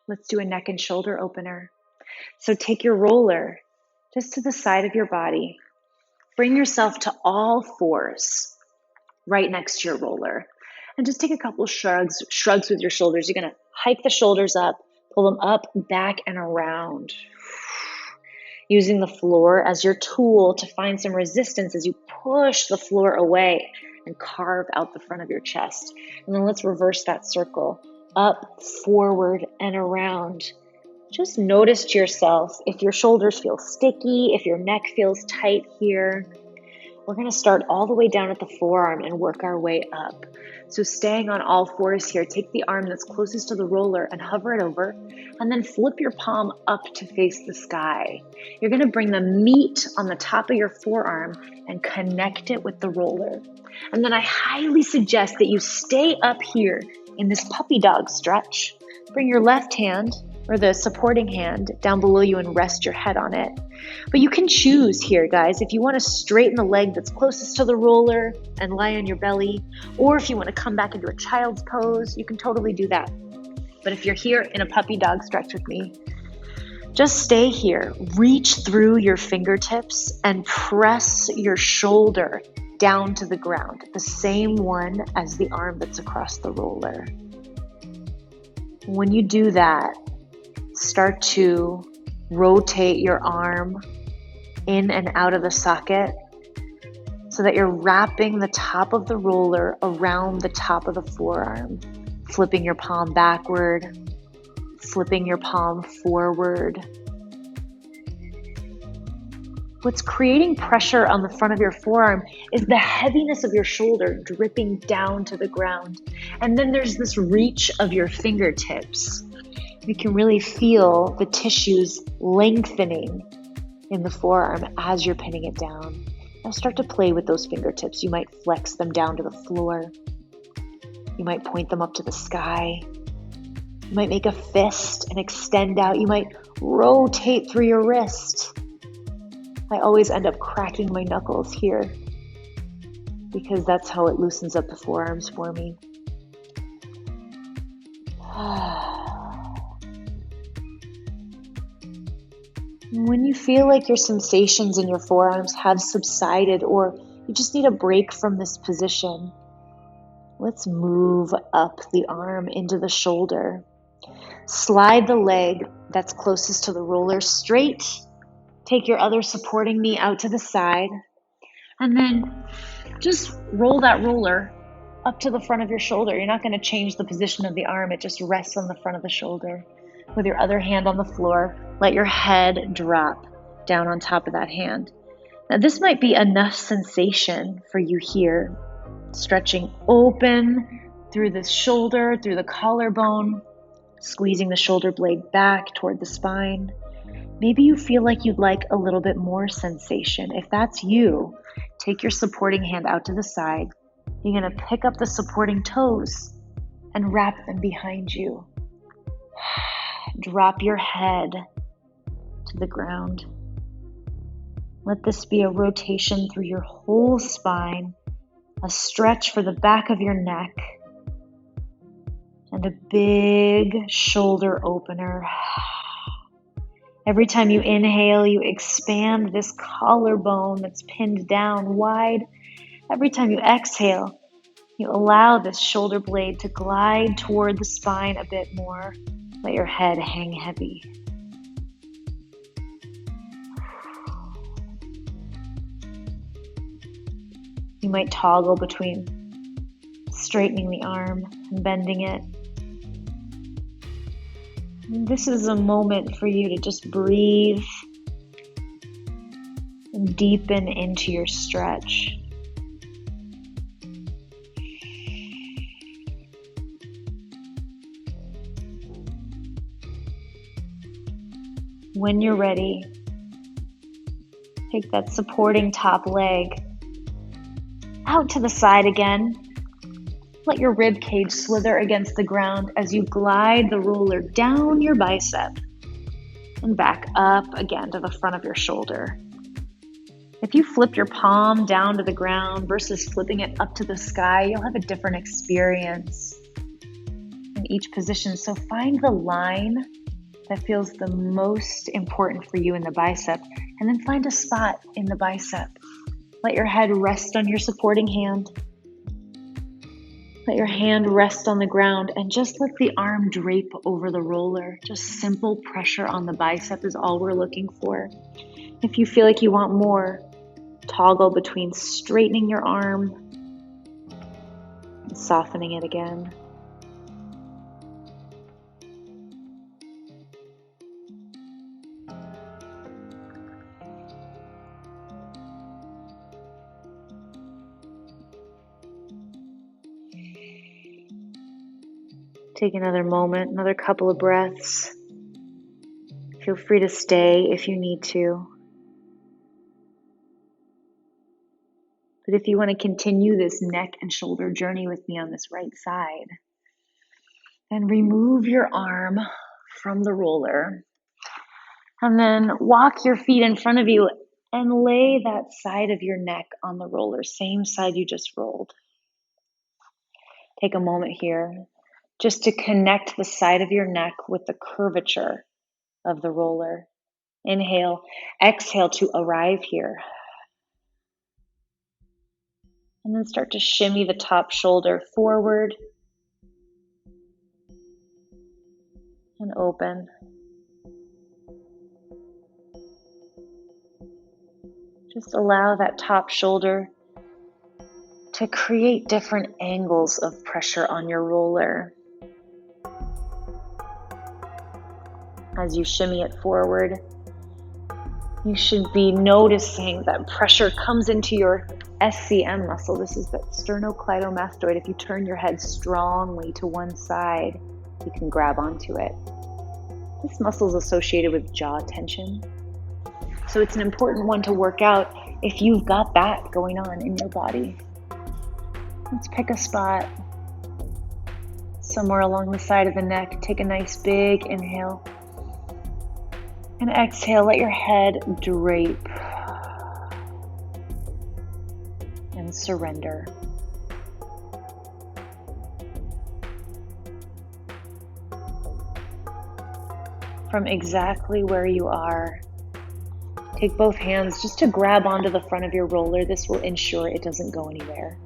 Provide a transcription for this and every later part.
Let's do a neck and shoulder opener. So take your roller just to the side of your body. Bring yourself to all fours right next to your roller. And just take a couple shrugs with your shoulders. You're going to hike the shoulders up, pull them up, back, and around. Using the floor as your tool to find some resistance as you push the floor away and carve out the front of your chest. And then let's reverse that circle. Up, forward, and around. Just notice to yourself if your shoulders feel sticky, if your neck feels tight here. We're going to start all the way down at the forearm and work our way up. So staying on all fours here, take the arm that's closest to the roller and hover it over, and then flip your palm up to face the sky. You're going to bring the meat on the top of your forearm and connect it with the roller. And then I highly suggest that you stay up here in this puppy dog stretch. Bring your left hand or the supporting hand down below you and rest your head on it. But you can choose here, guys, if you want to straighten the leg that's closest to the roller and lie on your belly, or if you want to come back into a child's pose, you can totally do that. But if you're here in a puppy dog stretch with me, just stay here. Reach through your fingertips and press your shoulder down to the ground, the same one as the arm that's across the roller. When you do that, start to rotate your arm in and out of the socket so that you're wrapping the top of the roller around the top of the forearm, flipping your palm backward, flipping your palm forward. What's creating pressure on the front of your forearm is the heaviness of your shoulder dripping down to the ground. And then there's this reach of your fingertips. You can really feel the tissues lengthening in the forearm as you're pinning it down. Now start to play with those fingertips. You might flex them down to the floor. You might point them up to the sky. You might make a fist and extend out. You might rotate through your wrist. I always end up cracking my knuckles here because that's how it loosens up the forearms for me. When you feel like your sensations in your forearms have subsided or you just need a break from this position, let's move up the arm into the shoulder. Slide the leg that's closest to the roller straight. Take your other supporting knee out to the side, and then just roll that roller up to the front of your shoulder. You're not going to change the position of the arm. It just rests on the front of the shoulder. With your other hand on the floor, let your head drop down on top of that hand. Now, this might be enough sensation for you here. Stretching open through the shoulder, through the collarbone, squeezing the shoulder blade back toward the spine. Maybe you feel like you'd like a little bit more sensation. If that's you, take your supporting hand out to the side. You're going to pick up the supporting toes and wrap them behind you. Drop your head to the ground. Let this be a rotation through your whole spine, a stretch for the back of your neck, and a big shoulder opener. Every time you inhale, you expand this collarbone that's pinned down wide. Every time you exhale, you allow this shoulder blade to glide toward the spine a bit more. Let your head hang heavy. You might toggle between straightening the arm and bending it. This is a moment for you to just breathe and deepen into your stretch. When you're ready, take that supporting top leg out to the side again. Let your rib cage slither against the ground as you glide the roller down your bicep and back up again to the front of your shoulder. If you flip your palm down to the ground versus flipping it up to the sky, you'll have a different experience in each position. So find the line that feels the most important for you in the bicep, and then find a spot in the bicep. Let your head rest on your supporting hand. Let your hand rest on the ground and just let the arm drape over the roller. Just simple pressure on the bicep is all we're looking for. If you feel like you want more, toggle between straightening your arm and softening it again. Take another moment, another couple of breaths. Feel free to stay if you need to. But if you want to continue this neck and shoulder journey with me on this right side, then remove your arm from the roller and then walk your feet in front of you and lay that side of your neck on the roller, same side you just rolled. Take a moment here just to connect the side of your neck with the curvature of the roller. Inhale, exhale to arrive here. And then start to shimmy the top shoulder forward and open. Just allow that top shoulder to create different angles of pressure on your roller. As you shimmy it forward, you should be noticing that pressure comes into your SCM muscle. This is that sternocleidomastoid. If you turn your head strongly to one side, you can grab onto it. This muscle is associated with jaw tension. So it's an important one to work out if you've got that going on in your body. Let's pick a spot somewhere along the side of the neck. Take a nice big inhale. And exhale, let your head drape and surrender. From exactly where you are, take both hands just to grab onto the front of your roller. This will ensure it doesn't go anywhere.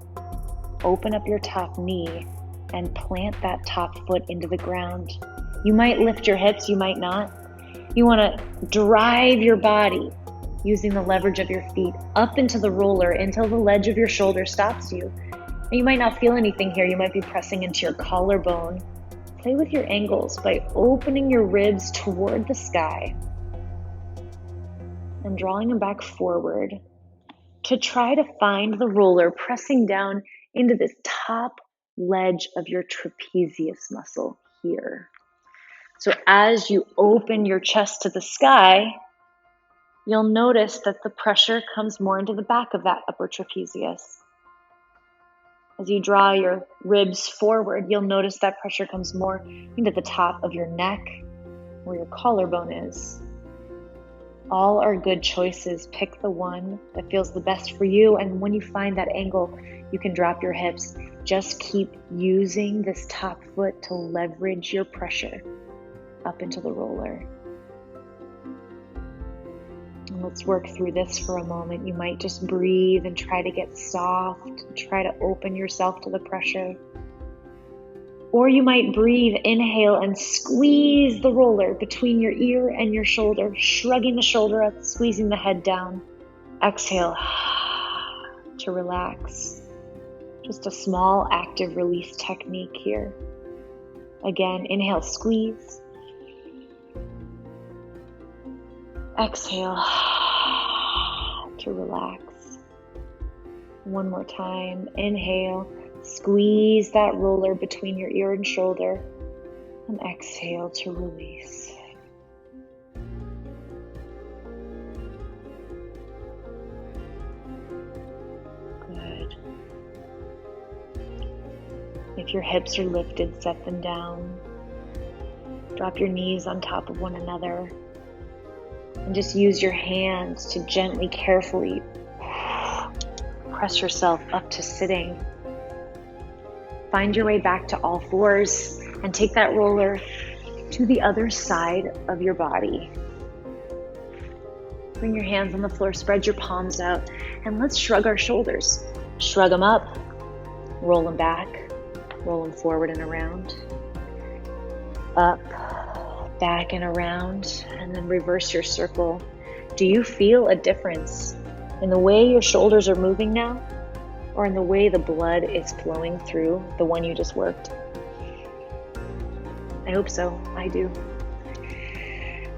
Open up your top knee and plant that top foot into the ground. You might lift your hips, you might not. You want to drive your body using the leverage of your feet up into the roller until the ledge of your shoulder stops you. And you might not feel anything here. You might be pressing into your collarbone. Play with your angles by opening your ribs toward the sky and drawing them back forward to try to find the roller pressing down into this top ledge of your trapezius muscle here. So as you open your chest to the sky, you'll notice that the pressure comes more into the back of that upper trapezius. As you draw your ribs forward, you'll notice that pressure comes more into the top of your neck, where your collarbone is. All are good choices. Pick the one that feels the best for you, and when you find that angle, you can drop your hips. Just keep using this top foot to leverage your pressure up into the roller. And let's work through this for a moment. You might just breathe and try to get soft, try to open yourself to the pressure. Or you might breathe, inhale, and squeeze the roller between your ear and your shoulder, shrugging the shoulder up, squeezing the head down. Exhale to relax. Just a small active release technique here. Again, inhale, squeeze. Exhale to relax. One more time. Inhale, squeeze that roller between your ear and shoulder, and exhale to release. Good. If your hips are lifted, set them down. Drop your knees on top of one another. And just use your hands to gently, carefully press yourself up to sitting. Find your way back to all fours and take that roller to the other side of your body. Bring your hands on the floor, spread your palms out, and let's shrug our shoulders. Shrug them up, roll them back, roll them forward and around, up, back and around, and then reverse your circle. Do you feel a difference in the way your shoulders are moving now, or in the way the blood is flowing through the one you just worked? I hope so. I do.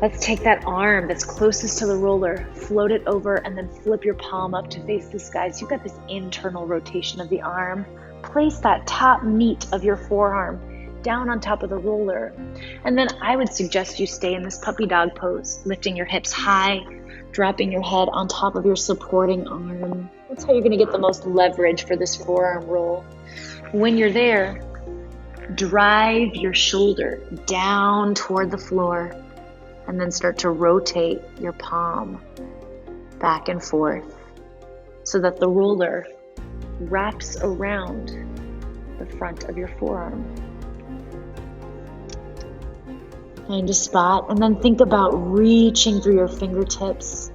Let's take that arm that's closest to the roller, float it over, and then flip your palm up to face the sky. So you've got this internal rotation of the arm. Place that top meat of your forearm down on top of the roller. And then I would suggest you stay in this puppy dog pose, lifting your hips high, dropping your head on top of your supporting arm. That's how you're going to get the most leverage for this forearm roll. When you're there, drive your shoulder down toward the floor, and then start to rotate your palm back and forth so that the roller wraps around the front of your forearm. Find a spot, and then think about reaching through your fingertips.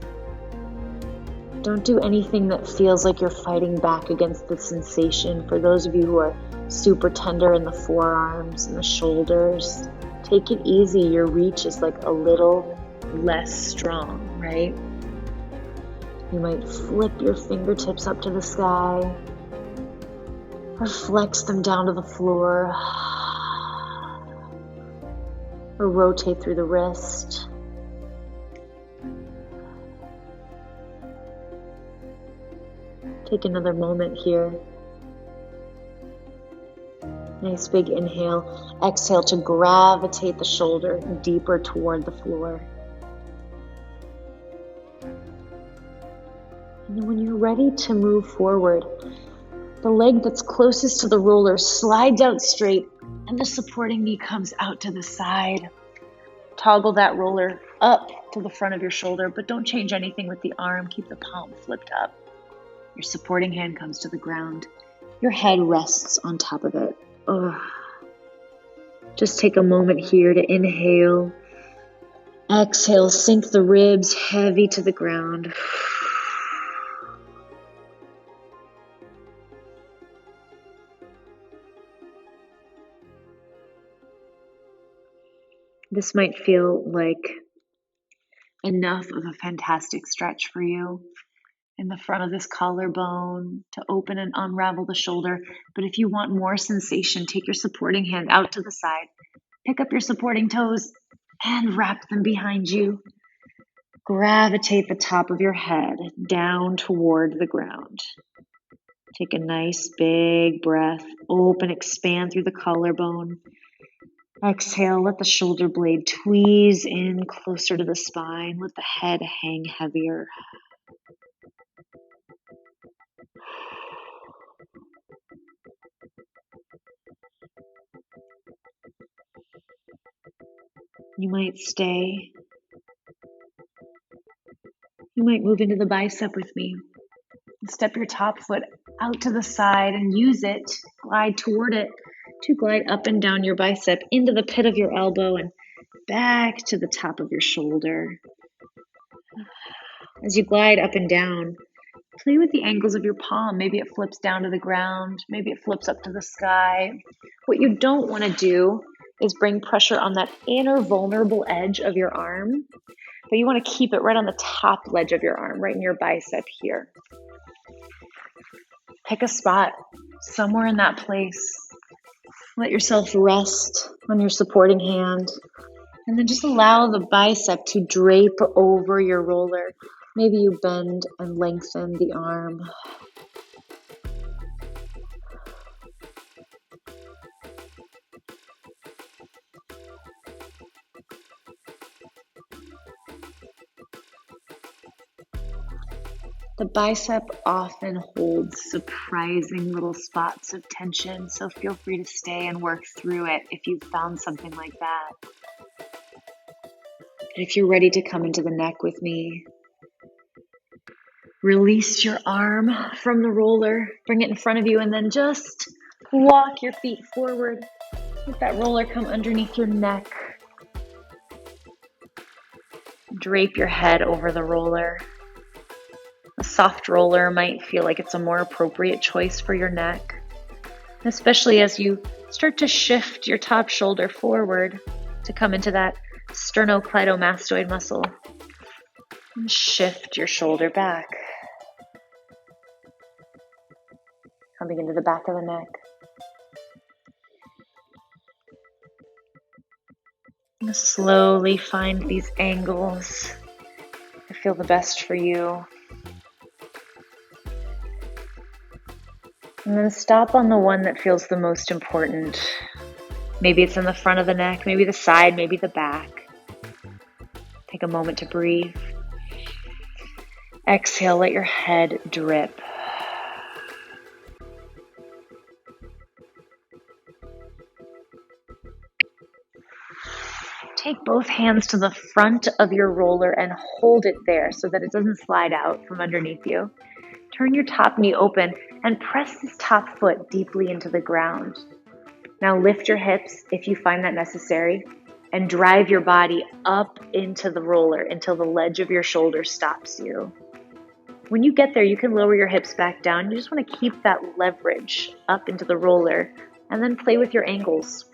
Don't do anything that feels like you're fighting back against the sensation. For those of you who are super tender in the forearms and the shoulders, take it easy. Your reach is like a little less strong, right? You might flip your fingertips up to the sky or flex them down to the floor or rotate through the wrist. Take another moment here. Nice big inhale. Exhale to gravitate the shoulder deeper toward the floor. And then when you're ready to move forward, the leg that's closest to the roller slides out straight and the supporting knee comes out to the side. Toggle that roller up to the front of your shoulder, but don't change anything with the arm. Keep the palm flipped up. Your supporting hand comes to the ground. Your head rests on top of it. Just take a moment here to inhale. Exhale, sink the ribs heavy to the ground. This might feel like enough of a fantastic stretch for you in the front of this collarbone to open and unravel the shoulder. But if you want more sensation, take your supporting hand out to the side, pick up your supporting toes and wrap them behind you. Gravitate the top of your head down toward the ground. Take a nice big breath. Open, expand through the collarbone. Exhale, let the shoulder blade tweeze in closer to the spine. Let the head hang heavier. You might stay. You might move into the bicep with me. Step your top foot out to the side and use it, glide toward it, to glide up and down your bicep into the pit of your elbow and back to the top of your shoulder. As you glide up and down, play with the angles of your palm. Maybe it flips down to the ground. Maybe it flips up to the sky. What you don't want to do is bring pressure on that inner vulnerable edge of your arm, but you want to keep it right on the top ledge of your arm, right in your bicep here. Pick a spot somewhere in that place. Let yourself rest on your supporting hand, and then just allow the bicep to drape over your roller. Maybe you bend and lengthen the arm. The bicep often holds surprising little spots of tension, so feel free to stay and work through it if you've found something like that. And if you're ready to come into the neck with me, release your arm from the roller, bring it in front of you, and then just walk your feet forward. Let that roller come underneath your neck. Drape your head over the roller. A soft roller might feel like it's a more appropriate choice for your neck, especially as you start to shift your top shoulder forward to come into that sternocleidomastoid muscle. And shift your shoulder back, coming into the back of the neck. And slowly find these angles that feel the best for you. And then stop on the one that feels the most important. Maybe it's in the front of the neck, maybe the side, maybe the back. Take a moment to breathe. Exhale, let your head drip. Take both hands to the front of your roller and hold it there so that it doesn't slide out from underneath you. Turn your top knee open and press this top foot deeply into the ground. Now lift your hips if you find that necessary and drive your body up into the roller until the ledge of your shoulder stops you. When you get there, you can lower your hips back down. You just want to keep that leverage up into the roller and then play with your angles.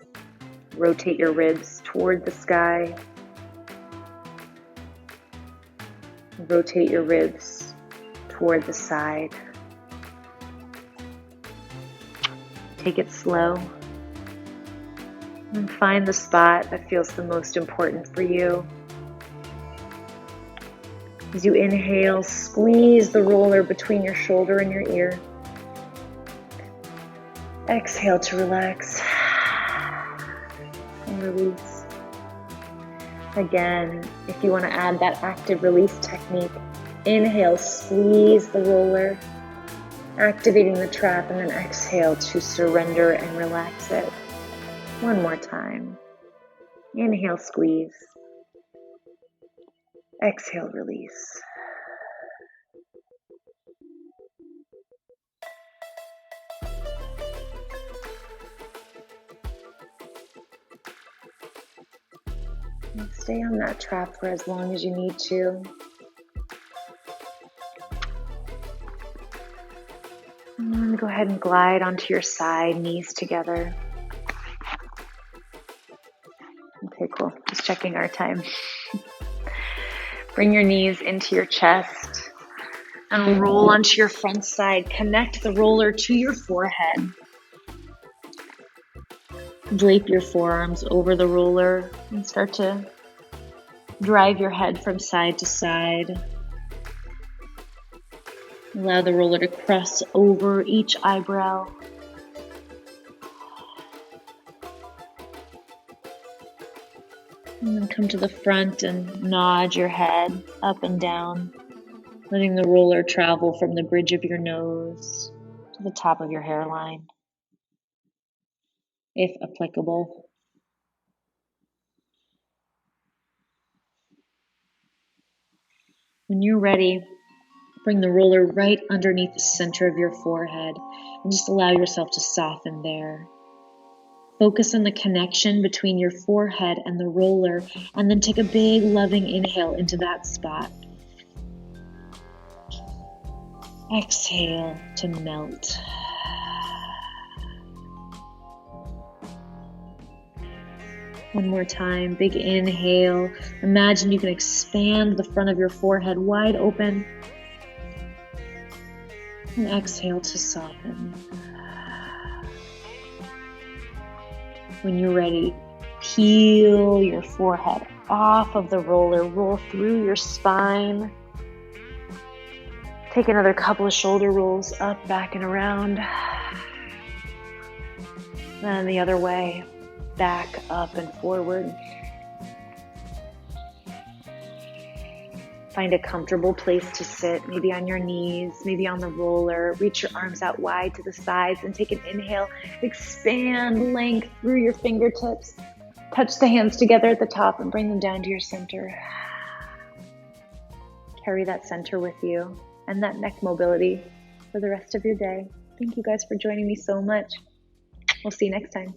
Rotate your ribs toward the sky. Rotate your ribs toward the side. Take it slow. And find the spot that feels the most important for you. As you inhale, squeeze the roller between your shoulder and your ear. Exhale to relax. And release. Again, if you want to add that active release technique, inhale, squeeze the roller, activating the trap, and then exhale to surrender and relax it. One more time. Inhale, squeeze. Exhale, release. And stay on that trap for as long as you need to. And go ahead and glide onto your side, knees together. Okay, cool. Just checking our time. Bring your knees into your chest and roll onto your front side. Connect the roller to your forehead. Drape your forearms over the roller and start to drive your head from side to side. Allow the roller to cross over each eyebrow. And then come to the front and nod your head up and down, letting the roller travel from the bridge of your nose to the top of your hairline, if applicable. When you're ready, bring the roller right underneath the center of your forehead and just allow yourself to soften there. Focus on the connection between your forehead and the roller, and then take a big loving inhale into that spot. Exhale to melt. One more time, big inhale. Imagine you can expand the front of your forehead wide open. And exhale to soften. When you're ready, peel your forehead off of the roller, roll through your spine. Take another couple of shoulder rolls up, back, and around. Then the other way, back, up, and forward. Find a comfortable place to sit, maybe on your knees, maybe on the roller. Reach your arms out wide to the sides and take an inhale. Expand length through your fingertips. Touch the hands together at the top and bring them down to your center. Carry that center with you and that neck mobility for the rest of your day. Thank you guys for joining me so much. We'll see you next time.